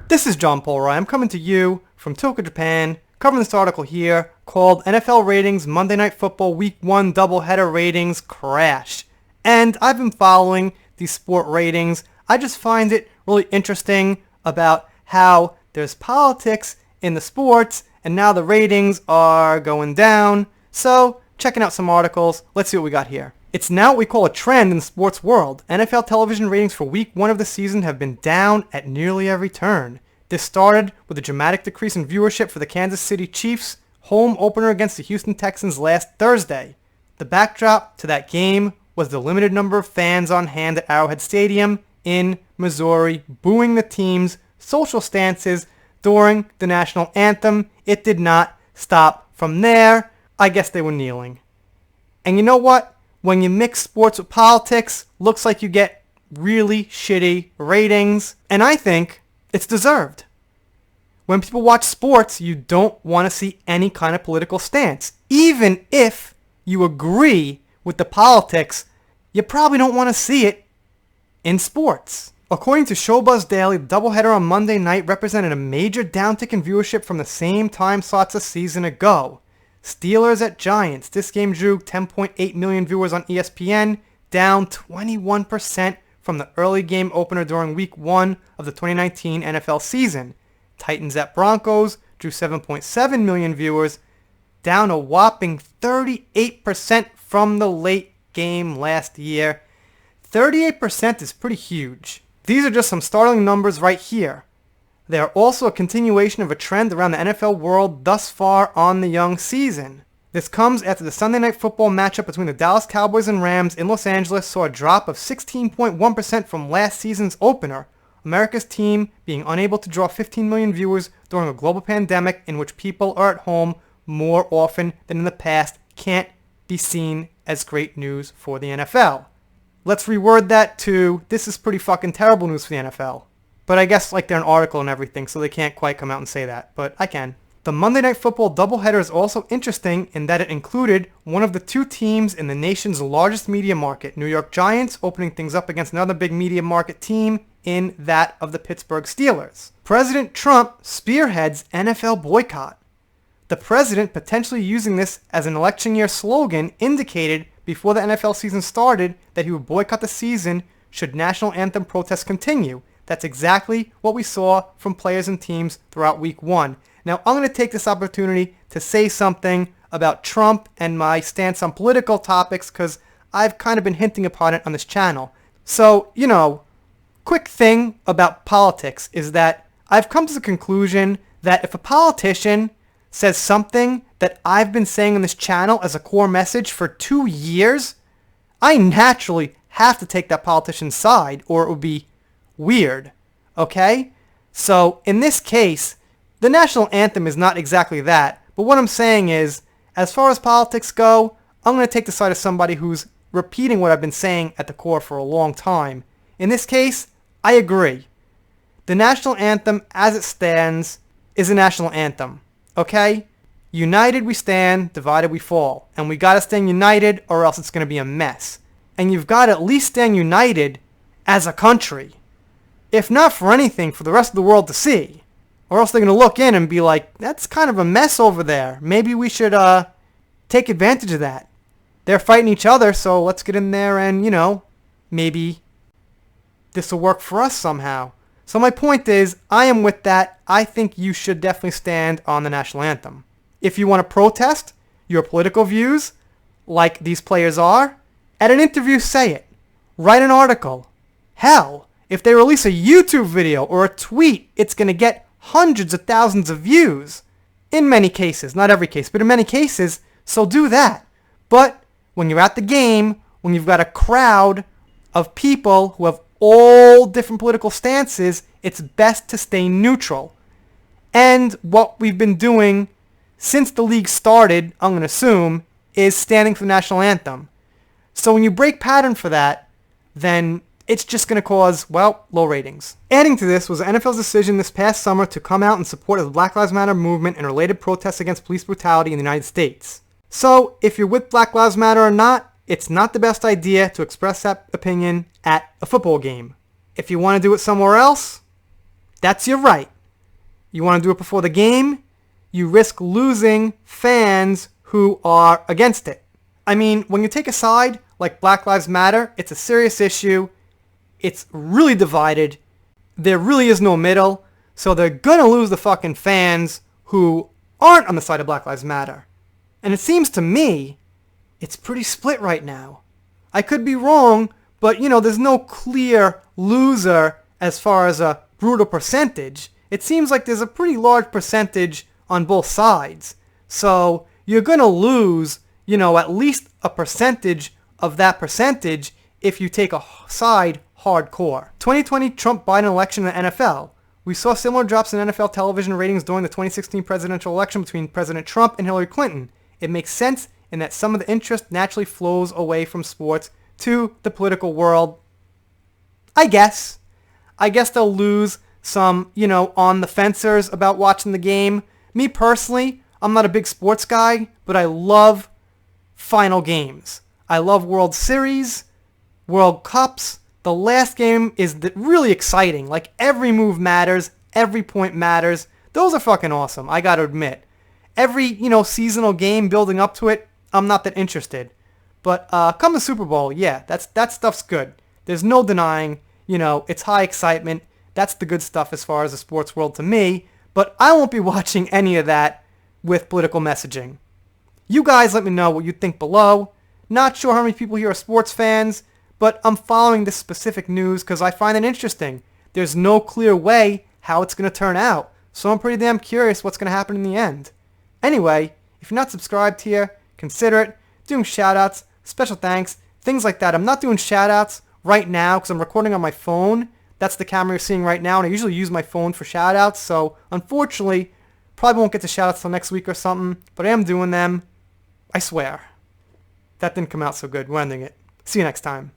This is John Polroy. I'm coming to you from Tokyo, Japan, covering this article here called NFL Ratings Monday Night Football Week 1 Doubleheader Ratings Crash. And I've been following these sport ratings. I just find it really interesting about how there's politics in the sports and now the ratings are going down. So, checking out some articles, let's see what we got here. It's now what we call a trend in the sports world. NFL television ratings for week 1 of the season have been down at nearly every turn. This started with a dramatic decrease in viewership for the Kansas City Chiefs home opener against the Houston Texans last Thursday. The backdrop to that game was the limited number of fans on hand at Arrowhead Stadium in Missouri booing the team's social stances during the national anthem. It did not stop from there. I guess they were kneeling. And you know what? When you mix sports with politics, looks like you get really shitty ratings. And I think it's deserved. When people watch sports, you don't want to see any kind of political stance. Even if you agree with the politics, you probably don't want to see it in sports. According to Showbuzz Daily, the doubleheader on Monday night represented a major downtick in viewership from the same time slots a season ago. Steelers at Giants. This game drew 10.8 million viewers on ESPN, down 21% from the early game opener during week 1 of the 2019 NFL season. Titans at Broncos drew 7.7 million viewers, down a whopping 38% from the late game last year. 38% is pretty huge. These are just some startling numbers right here. They are also a continuation of a trend around the NFL world thus far on the young season. This comes after the Sunday Night Football matchup between the Dallas Cowboys and Rams in Los Angeles saw a drop of 16.1% from last season's opener, America's team being unable to draw 15 million viewers during a global pandemic in which people are at home more often than in the past can't be seen as great news for the NFL. Let's reword that to, this is pretty fucking terrible news for the NFL. But I guess like they're an article and everything, so they can't quite come out and say that, but I can. The Monday Night Football doubleheader is also interesting in that it included one of the two teams in the nation's largest media market, New York Giants, opening things up against another big media market team in that of the Pittsburgh Steelers. President Trump spearheads NFL boycott. The president, potentially using this as an election year slogan, indicated before the NFL season started that he would boycott the season should national anthem protests continue. That's exactly what we saw from players and teams throughout week 1. Now, I'm going to take this opportunity to say something about Trump and my stance on political topics because I've kind of been hinting upon it on this channel. So, quick thing about politics is that I've come to the conclusion that if a politician says something that I've been saying on this channel as a core message for 2 years, I naturally have to take that politician's side or it would be weird, okay? So, in this case, the national anthem is not exactly that, but what I'm saying is, as far as politics go, I'm going to take the side of somebody who's repeating what I've been saying at the core for a long time. In this case, I agree. The national anthem, as it stands, is a national anthem, okay? United we stand, divided we fall, and we gotta stand united or else it's going to be a mess. And you've got to at least stand united as a country. If not for anything, for the rest of the world to see. Or else they're going to look in and be like, that's kind of a mess over there. Maybe we should take advantage of that. They're fighting each other, so let's get in there and, maybe this will work for us somehow. So my point is, I am with that. I think you should definitely stand on the national anthem. If you want to protest your political views, like these players are, at an interview say it. Write an article. Hell, if they release a YouTube video or a tweet, it's going to get hundreds of thousands of views. In many cases, not every case, but in many cases, so do that. But when you're at the game, when you've got a crowd of people who have all different political stances, it's best to stay neutral. And what we've been doing since the league started, I'm going to assume, is standing for the national anthem. So when you break pattern for that, then it's just going to cause, low ratings. Adding to this was the NFL's decision this past summer to come out in support of the Black Lives Matter movement and related protests against police brutality in the United States. So, if you're with Black Lives Matter or not, it's not the best idea to express that opinion at a football game. If you want to do it somewhere else, that's your right. You want to do it before the game? You risk losing fans who are against it. I mean, when you take a side like Black Lives Matter, it's a serious issue. It's really divided. There really is no middle. So they're going to lose the fucking fans who aren't on the side of Black Lives Matter. And it seems to me it's pretty split right now. I could be wrong, but there's no clear loser as far as a brutal percentage. It seems like there's a pretty large percentage on both sides. So you're going to lose, at least a percentage of that percentage if you take a side hardcore. 2020 Trump-Biden election in the NFL. We saw similar drops in NFL television ratings during the 2016 presidential election between President Trump and Hillary Clinton. It makes sense in that some of the interest naturally flows away from sports to the political world. I guess they'll lose some, on the fencers about watching the game. Me personally, I'm not a big sports guy, but I love final games. I love World Series, World Cups. The last game is really exciting. Like, every move matters. Every point matters. Those are fucking awesome, I gotta admit. Every, seasonal game building up to it, I'm not that interested. But come the Super Bowl, yeah, that stuff's good. There's no denying, it's high excitement. That's the good stuff as far as the sports world to me. But I won't be watching any of that with political messaging. You guys let me know what you think below. Not sure how many people here are sports fans, but I'm following this specific news because I find it interesting. There's no clear way how it's going to turn out, so I'm pretty damn curious what's going to happen in the end. Anyway, if you're not subscribed here, consider it. Doing shoutouts, special thanks, things like that. I'm not doing shoutouts right now because I'm recording on my phone. That's the camera you're seeing right now, and I usually use my phone for shoutouts, so unfortunately, probably won't get to shoutouts till next week or something, but I am doing them. I swear. That didn't come out so good. We're ending it. See you next time.